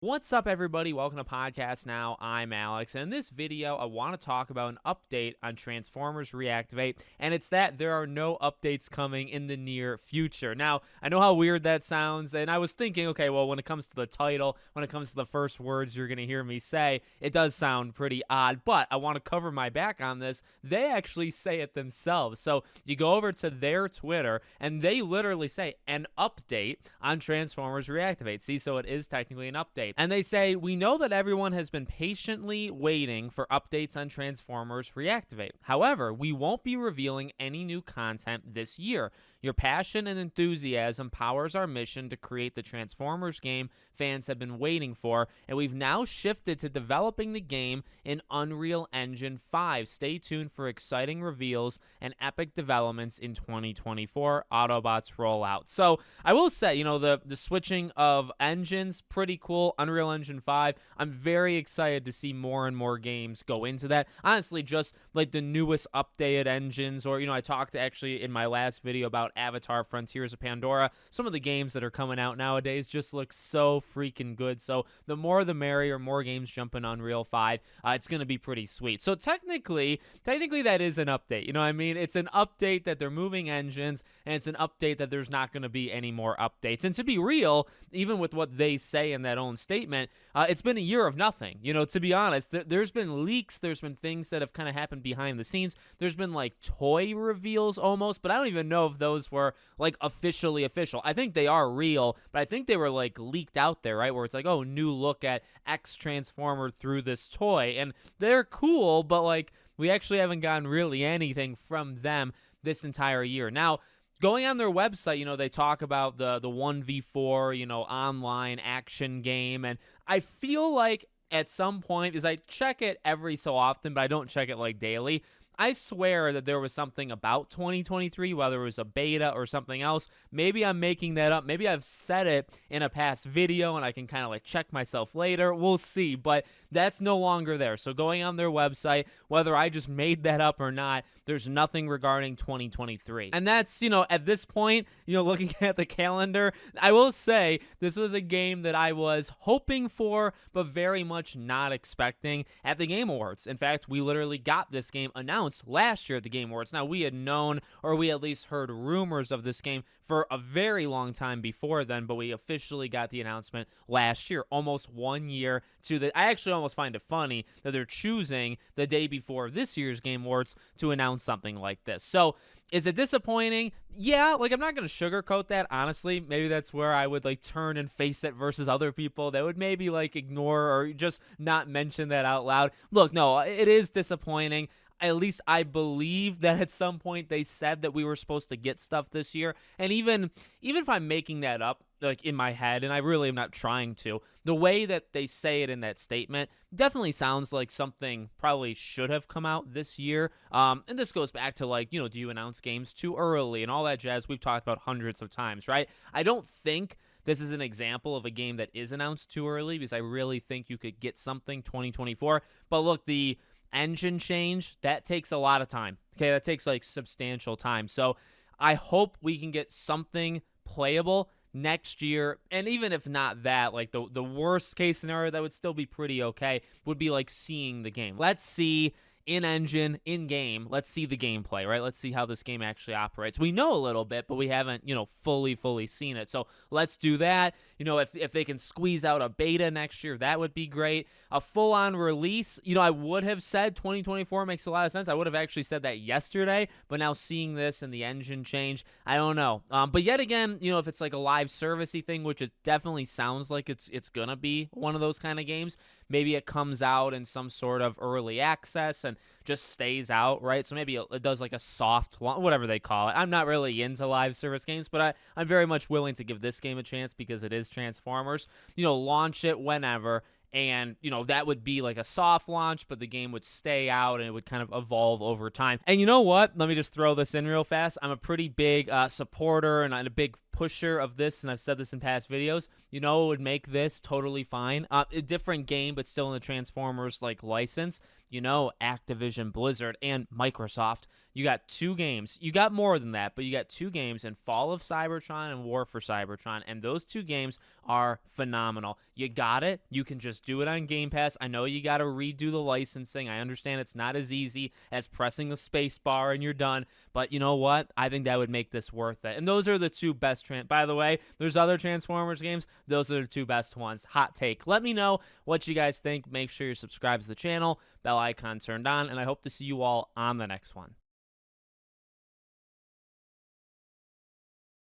What's up, everybody? Welcome to Podcast Now. I'm Alex, and in this video, I want to talk about an update on Transformers Reactivate, and it's that there are no updates coming in the near future. Now, I know how weird that sounds, and I was thinking, okay, well, when it comes to the title, when it comes to the first words you're going to hear me say, it does sound pretty odd, but I want to cover my back on this. They actually say it themselves. So you go over to their Twitter, and they literally say an update on Transformers Reactivate. See, so it is technically an update. And they say, we know that everyone has been patiently waiting for updates on Transformers Reactivate. However, we won't be revealing any new content this year. Your passion and enthusiasm powers our mission to create the Transformers game fans have been waiting for, and we've now shifted to developing the game in Unreal Engine 5. Stay tuned for exciting reveals and epic developments in 2024. Autobots roll out. So I will say, the switching of engines, pretty cool. Unreal Engine 5. I'm very excited to see more and more games go into that. Honestly, just like the newest updated engines, or, I talked actually in my last video about Avatar Frontiers of Pandora. Some of the games that are coming out nowadays just look so freaking good. So the more the merrier, more games jump in Unreal 5. It's going to be pretty sweet. So technically that is an update. You know what I mean? It's an update that they're moving engines, and it's an update that there's not going to be any more updates. And to be real, even with what they say in that own statement, it's been a year of nothing. To be honest, there's been leaks. There's been things that have kind of happened behind the scenes. There's been like toy reveals almost, but I don't even know if those were like officially official. I think they are real, but I think they were like leaked out there, right? Where it's like, oh, new look at X Transformer through this toy. And they're cool, but like we actually haven't gotten really anything from them this entire year. Now, going on their website, they talk about the 1v4, online action game. And I feel like at some point, because I check it every so often, but I don't check it like daily, I swear that there was something about 2023, whether it was a beta or something else. Maybe I'm making that up. Maybe I've said it in a past video and I can kind of like check myself later. We'll see, but that's no longer there. So going on their website, whether I just made that up or not, there's nothing regarding 2023. And that's, at this point, looking at the calendar, I will say this was a game that I was hoping for, but very much not expecting at the Game Awards. In fact, we literally got this game announced last year at the Game Awards. Now, we had known, or we at least heard rumors of this game for a very long time before then, but we officially got the announcement last year, almost 1 year to the... I actually almost find it funny that they're choosing the day before this year's Game Awards to announce something like this. So, is it disappointing? Yeah, I'm not going to sugarcoat that, honestly. Maybe that's where I would, turn and face it versus other people that would maybe, ignore or just not mention that out loud. Look, no, it is disappointing. At least I believe that at some point they said that we were supposed to get stuff this year. And even if I'm making that up, in my head, and I really am not trying to, the way that they say it in that statement definitely sounds like something probably should have come out this year. And this goes back to do you announce games too early and all that jazz we've talked about hundreds of times, right? I don't think this is an example of a game that is announced too early, because I really think you could get something 2024. But look, the engine change, that takes a lot of time. Okay, that takes substantial time. So I hope we can get something playable next year. And even if not that, the worst case scenario that would still be pretty okay would be seeing the game. Let's see in-engine, in-game, let's see the gameplay, right? Let's see how this game actually operates. We know a little bit, but we haven't, fully seen it. So let's do that. If they can squeeze out a beta next year, that would be great. A full-on release, I would have said 2024 makes a lot of sense. I would have actually said that yesterday, but now seeing this and the engine change, I don't know. But yet again, if it's a live servicey thing, which it definitely sounds like it's gonna be one of those kind of games, maybe it comes out in some sort of early access and just stays out, right? So maybe it does a soft launch, whatever they call it. I'm not really into live service games, but I'm very much willing to give this game a chance because it is Transformers. Launch it whenever, and that would be a soft launch, but the game would stay out and it would kind of evolve over time. And you know what? Let me just throw this in real fast. I'm a pretty big supporter and a big pusher of this, and I've said this in past videos, you know, it would make this totally fine. A different game, but still in the Transformers like license. You know, Activision Blizzard and Microsoft. You got 2 games. You got more than that, but you got 2 games in Fall of Cybertron and War for Cybertron, and those 2 games are phenomenal. You got it. You can just do it on Game Pass. I know you got to redo the licensing. I understand it's not as easy as pressing the space bar and you're done, but you know what? I think that would make this worth it. And those are the 2 best. By the way, there's other Transformers games. Those are the 2 best ones. Hot take. Let me know what you guys think. Make sure you're subscribed to the channel, bell icon turned on, and I hope to see you all on the next one.